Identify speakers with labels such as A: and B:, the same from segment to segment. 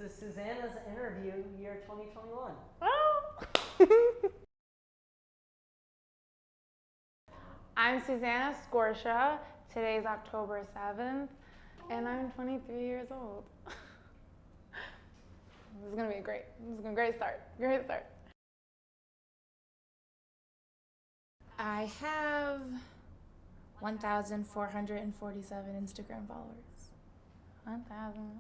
A: This is Suzanna's interview, year 2021.
B: Oh! I'm Suzanna Scorcia. Today's October 7th, and I'm 23 years old. This is gonna be great. This is a great start. Great start.
C: I have 1,447 Instagram followers.
B: 1,000.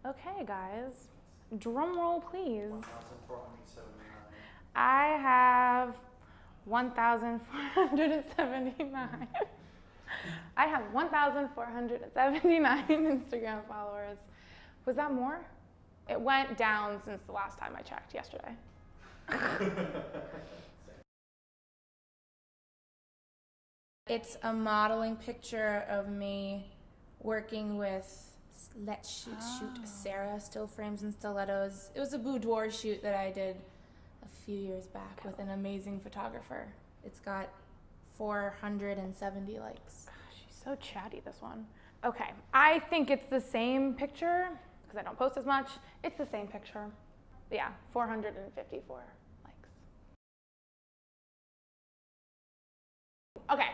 B: Okay, guys. Drum roll, please.
A: 1,479.
B: I have 1,479. I have 1,479 Instagram followers. Was that more? It went down since the last time I checked yesterday.
C: It's a modeling picture of me working with Let's Shoot Sarah, still frames and stilettos. It was a boudoir shoot that I did a few years back with an amazing photographer. It's got 470 likes.
B: She's so chatty, this one. Okay, I think it's the same picture, because I don't post as much. It's the same picture. Yeah, 454 likes. Okay,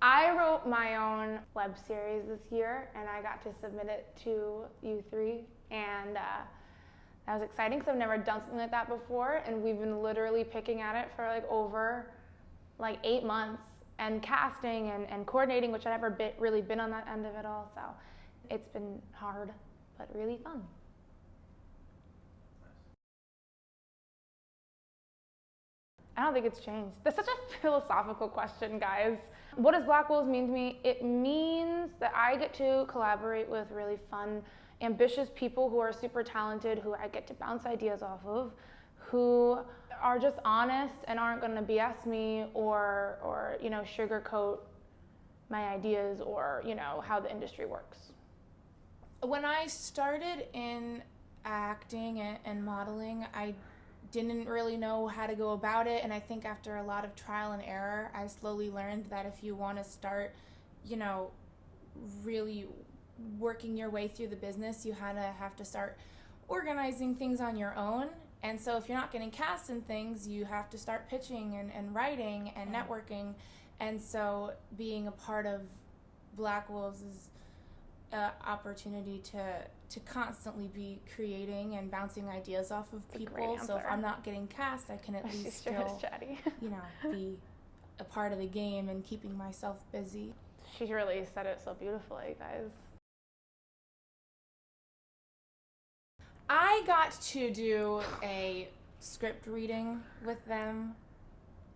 B: I wrote my own web series this year, and I got to submit it to U3, and that was exciting because I've never done something like that before, and we've been literally picking at it for over 8 months, and casting and coordinating, which I've never really been on that end of it all, so it's been hard, but really fun. I don't think it's changed. That's such a philosophical question, guys. What does Blackwolves mean to me? It means that I get to collaborate with really fun, ambitious people who are super talented, who I get to bounce ideas off of, who are just honest and aren't going to BS me or sugarcoat my ideas or how the industry works.
C: When I started in acting and modeling, I didn't really know how to go about it, and I think after a lot of trial and error, I slowly learned that if you want to start, really working your way through the business, you have to start organizing things on your own. And so if you're not getting cast in things, you have to start pitching and writing and networking. And so being a part of Blackwolves is an opportunity to constantly be creating and bouncing ideas off of people. So if I'm not getting cast, I can at least still, be a part of the game and keeping myself busy.
B: She really said it so beautifully, guys.
C: I got to do a script reading with them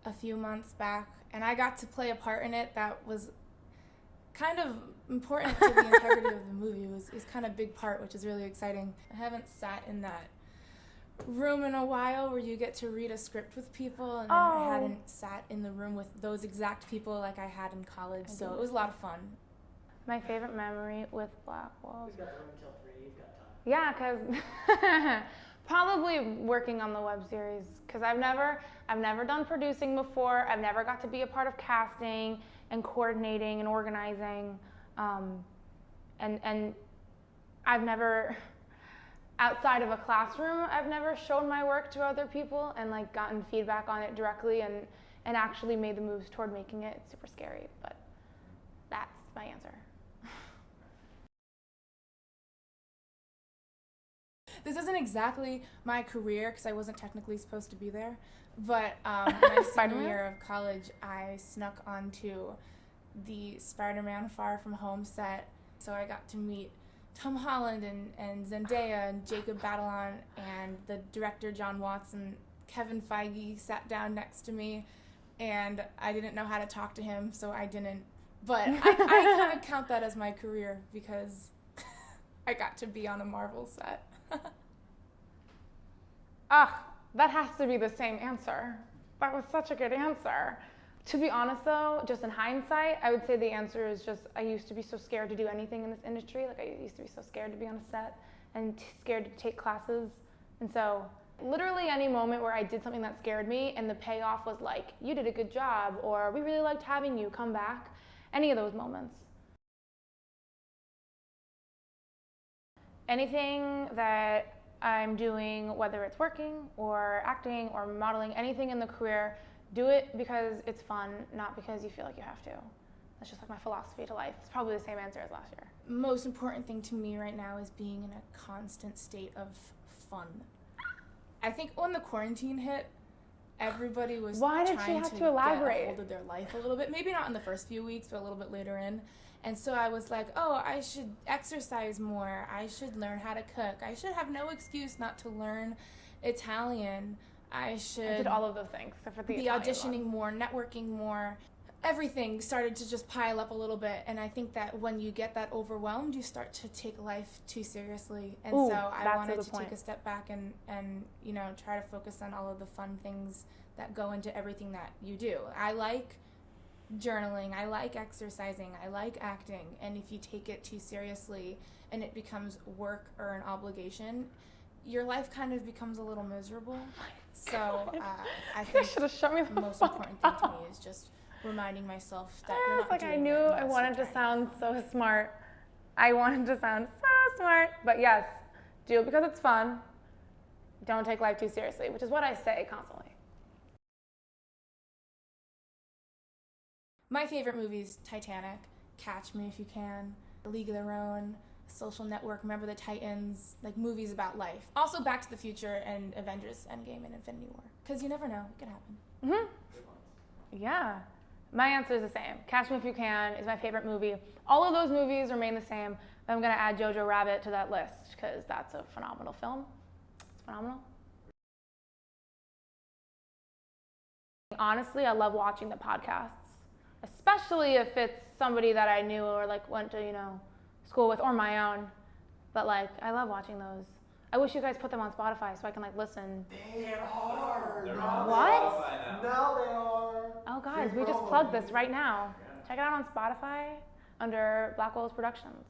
C: a few months back, and I got to play a part in it that was kind of important to the integrity of the movie. It was kind of a big part, which is really exciting. I haven't sat in that room in a while where you get to read a script with people, and I hadn't sat in the room with those exact people like I had in college, so it was a lot of fun.
B: My favorite memory with Blackwolves.
A: We've got room until 3, you've got time.
B: Yeah, because probably working on the web series, because I've never done producing before. I've never got to be a part of casting and coordinating and organizing, and I've never, outside of a classroom, I've never shown my work to other people and gotten feedback on it directly and actually made the moves toward making it. It's super scary, but that's my answer.
C: This isn't exactly my career because I wasn't technically supposed to be there, but my senior year of college, I snuck onto the Spider-Man Far From Home set, so I got to meet Tom Holland and Zendaya and Jacob Batalon and the director John Watson. Kevin Feige sat down next to me, and I didn't know how to talk to him, so I didn't, but I kind of count that as my career because I got to be on a Marvel set.
B: That has to be the same answer. That was such a good answer. To be honest though, just in hindsight, I would say the answer is just I used to be so scared to do anything in this industry. I used to be so scared to be on a set and scared to take classes. And so literally any moment where I did something that scared me and the payoff was you did a good job, or we really liked having you, come back, any of those moments. Anything that I'm doing, whether it's working or acting or modeling, anything in the career, do it because it's fun, not because you feel like you have to. That's just like my philosophy to life. It's probably the same answer as last year.
C: Most important thing to me right now is being in a constant state of fun. I think when the quarantine hit, everybody was
B: Why did
C: trying
B: she have
C: to
B: to elaborate?
C: get a hold of their life a little bit. Maybe not in the first few weeks, but a little bit later in. And so I was like, oh, I should exercise more. I should learn how to cook. I should have no excuse not to learn Italian. I did
B: all of those things, except for the
C: be
B: Italian
C: auditioning more, networking more. Everything started to just pile up a little bit. And I think that when you get that overwhelmed, you start to take life too seriously. And so I wanted to take a step back and you know, try to focus on all of the fun things that go into everything that you do. I like journaling, I like exercising, I like acting, and if you take it too seriously and it becomes work or an obligation, your life kind of becomes a little miserable. So I think
B: should have shown me
C: the most important thing to me is just reminding myself that you're not doing
B: I knew I wanted to sound so smart. I wanted to sound so smart, but yes, do it because it's fun. Don't take life too seriously, which is what I say constantly.
C: My favorite movies: Titanic, Catch Me If You Can, A League of Their Own, Social Network, Remember the Titans, like movies about life. Also Back to the Future and Avengers Endgame and Infinity War. Because you never know, it could happen.
B: Mm-hmm. Yeah. My answer is the same. Catch Me If You Can is my favorite movie. All of those movies remain the same. But I'm going to add Jojo Rabbit to that list because that's a phenomenal film. It's phenomenal. Honestly, I love watching the podcasts, especially if it's somebody that I knew or like went to, you know, school with or my own. But like, I love watching those. I wish you guys put them on Spotify so I can like listen.
A: They are.
B: What?
A: Now they are.
B: Oh guys, we just plugged this right now. Check it out on Spotify under Blackwolves Productions.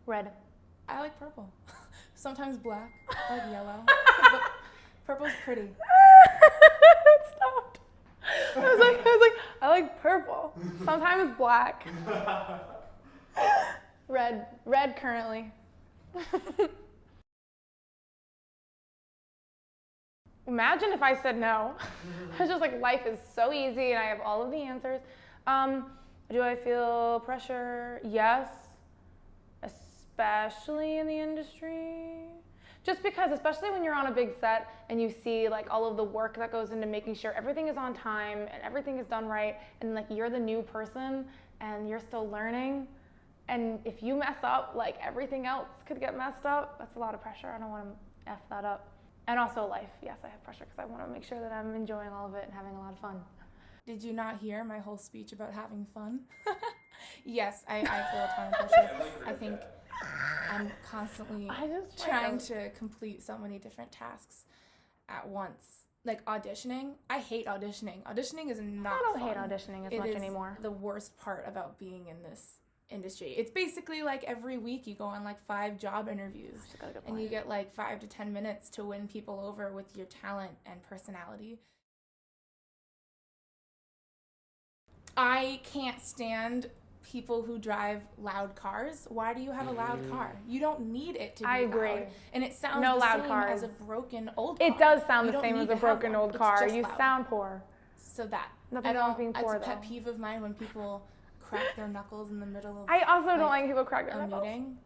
B: Red.
C: I like purple. Sometimes black. I like yellow. But purple's pretty.
B: Stopped. I was like, I like purple. Sometimes black. Red currently. Imagine if I said no. I was just like, life is so easy and I have all of the answers. Do I feel pressure? Yes. Especially in the industry. Just because, especially when you're on a big set and you see like all of the work that goes into making sure everything is on time and everything is done right, and like you're the new person and you're still learning, and if you mess up, like everything else could get messed up. That's a lot of pressure. I don't want to F that up. And also life. Yes, I have pressure because I want to make sure that I'm enjoying all of it and having a lot of fun.
C: Did you not hear my whole speech about having fun? Yes, I feel a ton of pressure. I think I'm constantly trying to complete so many different tasks at once. Like auditioning. I hate auditioning. Auditioning is not fun.
B: I don't hate auditioning as much anymore.
C: The worst part about being in this industry. It's basically like every week you go on like 5 job interviews and you get like 5 to 10 minutes to win people over with your talent and personality. I can't stand people who drive loud cars. Why do you have a loud car? You don't need it to be loud. And it sounds the same as a broken old car.
B: It does sound the same as a broken old car. You sound poor.
C: So that.
B: Nothing wrong with being poor,
C: It's a pet peeve of mine when people crack their knuckles in the middle of
B: I also don't like people crack their knuckles.
C: Meeting.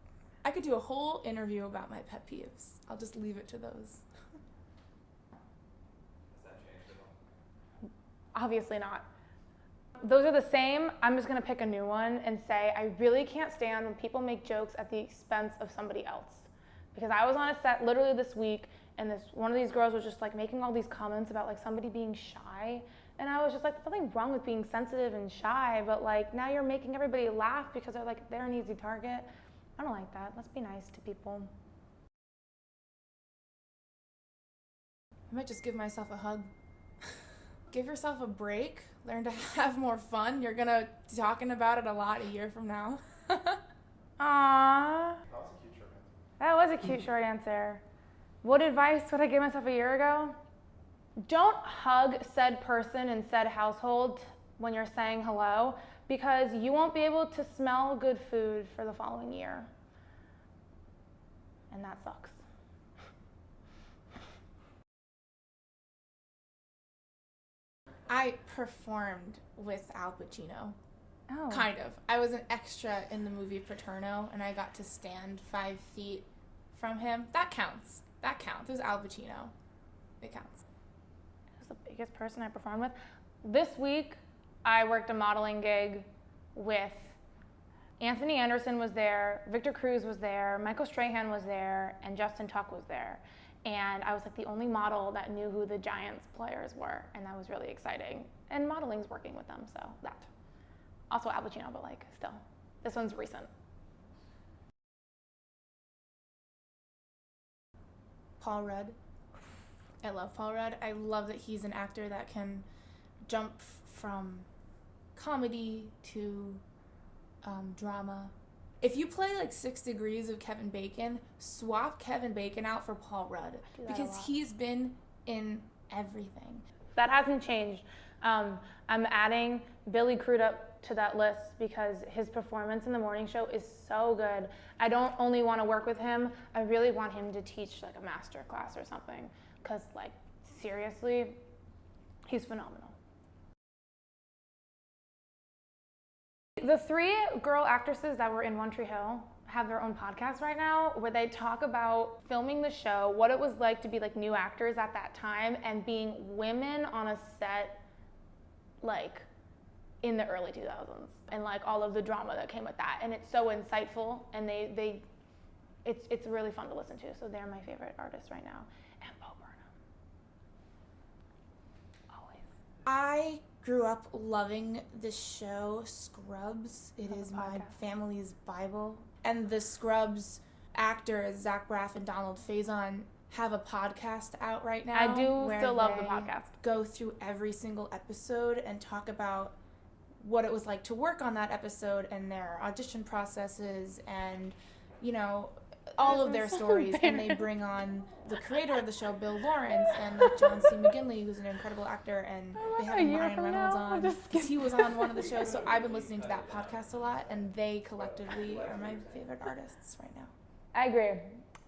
C: I could do a whole interview about my pet peeves. I'll just leave it to those.
D: Has that changed at all?
B: Obviously not. Those are the same. I'm just going to pick a new one and say I really can't stand when people make jokes at the expense of somebody else. Because I was on a set literally this week and one of these girls was just like making all these comments about like somebody being shy. And I was just like, there's nothing wrong with being sensitive and shy, but like now you're making everybody laugh because they're like, they're an easy target. I don't like that. Let's be nice to people.
C: I might just give myself a hug. Give yourself a break. Learn to have more fun. You're going to be talking about it a lot a year from now.
B: Aww.
D: That was a cute short answer.
B: That was a cute short answer. What advice would I give myself a year ago? Don't hug said person in said household when you're saying hello, because you won't be able to smell good food for the following year. And that sucks.
C: I performed with Al Pacino.
B: Oh.
C: Kind of. I was an extra in the movie Paterno, and I got to stand 5 feet from him. That counts. That counts. It was Al Pacino. It counts.
B: Who's the biggest person I performed with? This week, I worked a modeling gig with Anthony Anderson was there, Victor Cruz was there, Michael Strahan was there, and Justin Tuck was there. And I was like the only model that knew who the Giants players were, and that was really exciting. And modeling's working with them, so that. Also Al Pacino, but like still, this one's recent.
C: Paul Rudd. I love Paul Rudd. I love that he's an actor that can jump from comedy to drama. If you play like 6 Degrees of Kevin Bacon, swap Kevin Bacon out for Paul Rudd because he's been in everything.
B: That hasn't changed. I'm adding Billy Crudup to that list because his performance in the morning show is so good. I don't only want to work with him, I really want him to teach like a master class or something, because like seriously, he's phenomenal. The 3 girl actresses that were in One Tree Hill have their own podcast right now where they talk about filming the show, what it was like to be like new actors at that time and being women on a set like in the early 2000s and like all of the drama that came with that. And it's so insightful and it's really fun to listen to. So they're my favorite artists right now. And Bo Burnham. Always.
C: I grew up loving the show Scrubs. It is my family's Bible. And the Scrubs actors, Zach Braff and Donald Faison, have a podcast out right now.
B: I do still love the podcast.
C: Go through every single episode and talk about what it was like to work on that episode and their audition processes and, you know, all of their stories. And they bring on the creator of the show, Bill Lawrence, and like John C. McGinley, who's an incredible actor, and they have Ryan Reynolds on because he was on one of the shows. So I've been listening to that podcast a lot, and they collectively are my favorite artists right now.
B: I agree.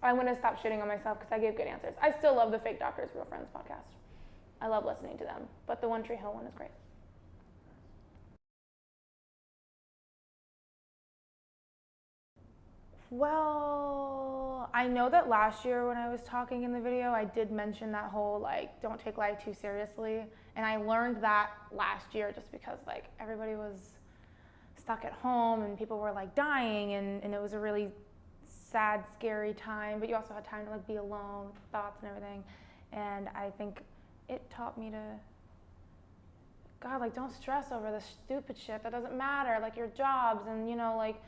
B: I'm going to stop shitting on myself because I gave good answers. I still love the Fake Doctors, Real Friends podcast. I love listening to them, but the One Tree Hill one is great. Well, I know that last year when I was talking in the video, I did mention that whole, like, don't take life too seriously. And I learned that last year just because, like, everybody was stuck at home and people were, like, dying and it was a really sad, scary time. But you also had time to, like, be alone with thoughts and everything. And I think it taught me to, God, like, don't stress over the stupid shit that doesn't matter, like your jobs and, you know, like,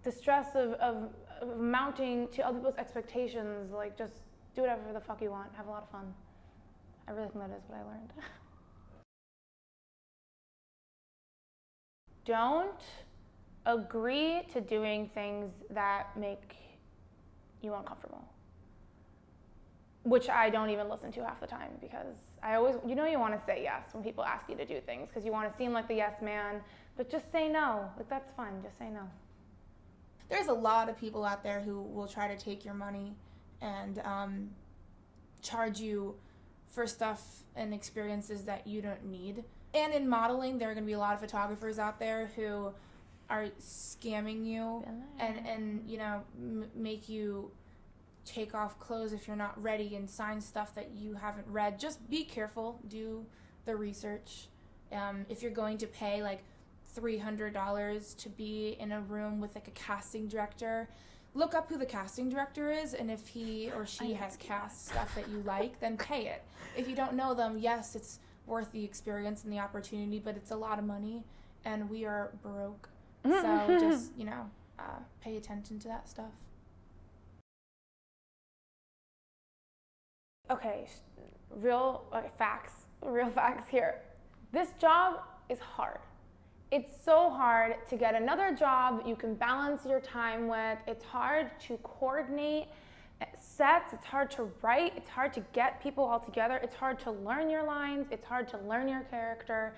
B: the stress of mounting to other people's expectations. Like, just do whatever the fuck you want. Have a lot of fun. I really think that is what I learned. Don't agree to doing things that make you uncomfortable. Which I don't even listen to half the time because I always, you know, you want to say yes when people ask you to do things because you want to seem like the yes man, but just say no. Like, that's fun. Just say no.
C: There's a lot of people out there who will try to take your money and charge you for stuff and experiences that you don't need. And in modeling, there are going to be a lot of photographers out there who are scamming you and you know, make you take off clothes if you're not ready and sign stuff that you haven't read. Just be careful. Do the research. If you're going to pay like $300 to be in a room with like a casting director, look up who the casting director is, and if he or she has cast stuff that you like, then pay it. If you don't know them, yes, it's worth the experience and the opportunity, but it's a lot of money and we are broke. So just, you know, pay attention to that stuff.
B: Okay, real facts here. This job is hard. It's so hard to get another job you can balance your time with. It's hard to coordinate sets. It's hard to write. It's hard to get people all together. It's hard to learn your lines. It's hard to learn your character.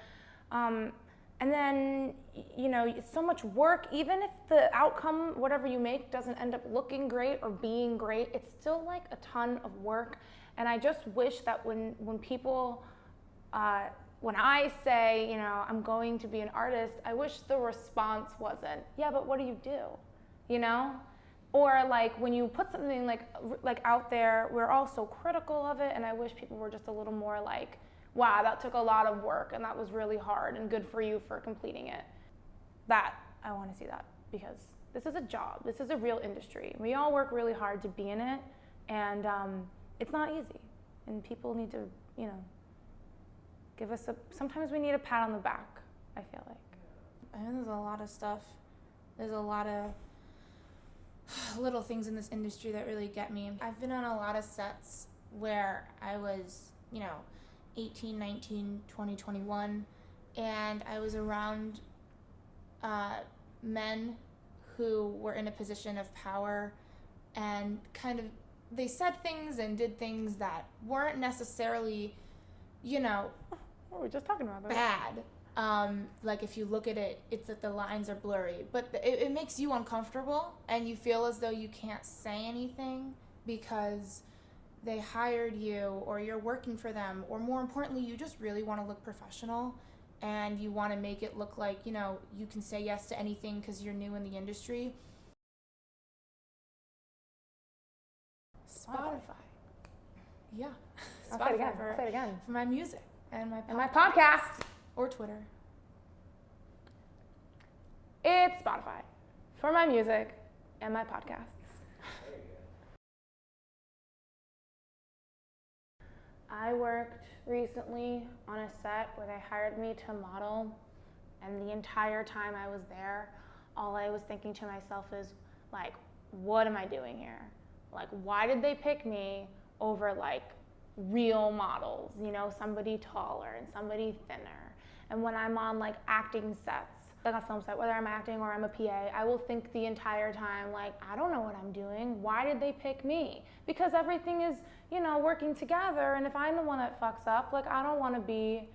B: And then, it's so much work. Even if the outcome, whatever you make, doesn't end up looking great or being great, it's still like a ton of work. And I just wish that when people, when I say, I'm going to be an artist, I wish the response wasn't, yeah, but what do you do? Or like when you put something like out there, we're all so critical of it, and I wish people were just a little more like, wow, that took a lot of work and that was really hard and good for you for completing it. That, I want to see that, because this is a job. This is a real industry. We all work really hard to be in it, and it's not easy. And people need to, give us sometimes we need a pat on the back, I feel like.
C: I think there's a lot of stuff. There's a lot of little things in this industry that really get me. I've been on a lot of sets where I was, 18, 19, 20, 21, and I was around men who were in a position of power, and kind of they said things and did things that weren't necessarily,
B: What were we just talking about?
C: Bad. Like if you look at it, it's that the lines are blurry, but it makes you uncomfortable, and you feel as though you can't say anything because they hired you, or you're working for them, or more importantly, you just really want to look professional, and you want to make it look like, you can say yes to anything because you're new in the industry. Spotify. Yeah.
B: I'll say it again.
C: For my music and my
B: podcast.
C: Or Twitter.
B: It's Spotify for my music and my podcasts. I worked recently on a set where they hired me to model, and the entire time I was there, all I was thinking to myself is, like, what am I doing here? Like, why did they pick me over, like, real models, somebody taller and somebody thinner? And when I'm on, like, acting sets, like a film set, whether I'm acting or I'm a PA, I will think the entire time, like, I don't know what I'm doing. Why did they pick me? Because everything is, working together, and if I'm the one that fucks up, like, I don't want to be,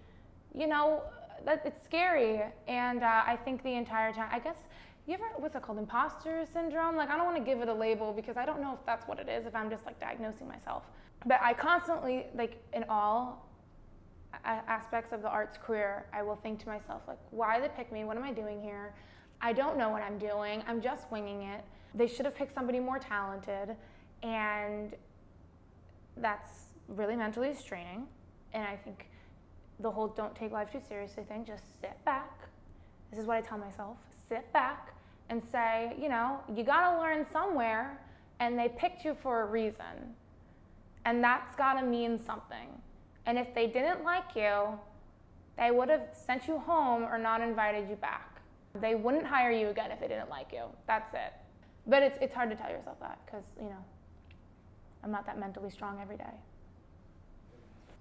B: that it's scary. And I think the entire time, I guess, what's it called, Imposter Syndrome? Like, I don't want to give it a label because I don't know if that's what it is, if I'm just, like, diagnosing myself. But I constantly, like, in all aspects of the arts career, I will think to myself, like, why did they pick me? What am I doing here? I don't know what I'm doing. I'm just winging it. They should have picked somebody more talented, and that's really mentally straining. And I think the whole don't take life too seriously thing, just sit back. This is what I tell myself. Sit back and say, you gotta learn somewhere, and they picked you for a reason. And that's gotta mean something. And if they didn't like you, they would have sent you home or not invited you back. They wouldn't hire you again if they didn't like you. That's it. But it's hard to tell yourself that because, I'm not that mentally strong every day.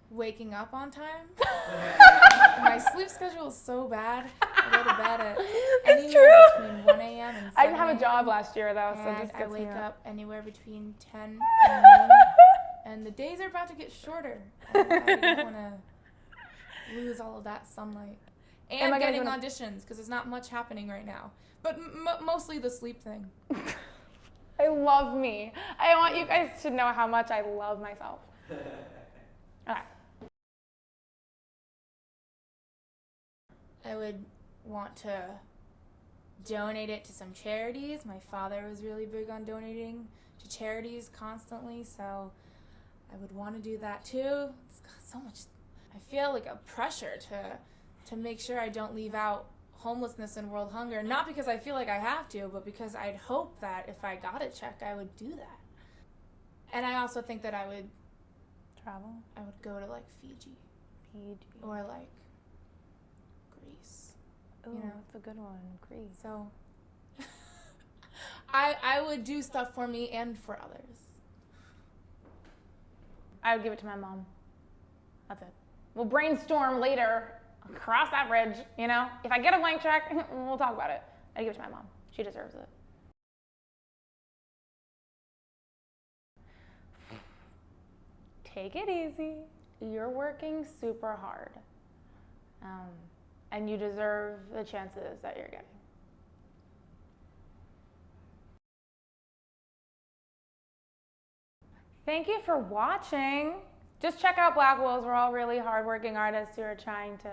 C: Waking up on time? My sleep schedule is so bad. I go to bed at anywhere between 1 a.m. and 7
B: I didn't have a job last year, though, so
C: and
B: this
C: I
B: gets
C: wake
B: me
C: up anywhere between 10 and noon. And the days are about to get shorter. I don't want to lose all of that sunlight. And getting auditions, because there's not much happening right now. But mostly the sleep thing.
B: I love me. I want you guys to know how much I love myself. Okay.
C: I would want to donate it to some charities. My father was really big on donating to charities constantly, so I would want to do that too. It's got so much. I feel like a pressure to make sure I don't leave out homelessness and world hunger. Not because I feel like I have to, but because I'd hope that if I got a check, I would do that. And I also think that I would
B: travel.
C: I would go to like Fiji. Or like Greece.
B: Oh, that's a good one, Greece.
C: So I would do stuff for me and for others.
B: I would give it to my mom. That's it. We'll brainstorm later. Cross that bridge, If I get a blank check, we'll talk about it. I'd give it to my mom. She deserves it. Take it easy. You're working super hard. and you deserve the chances that you're getting. Thank you for watching. Just check out Blackwolves. We're all really hardworking artists who are trying to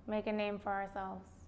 B: make a name for ourselves.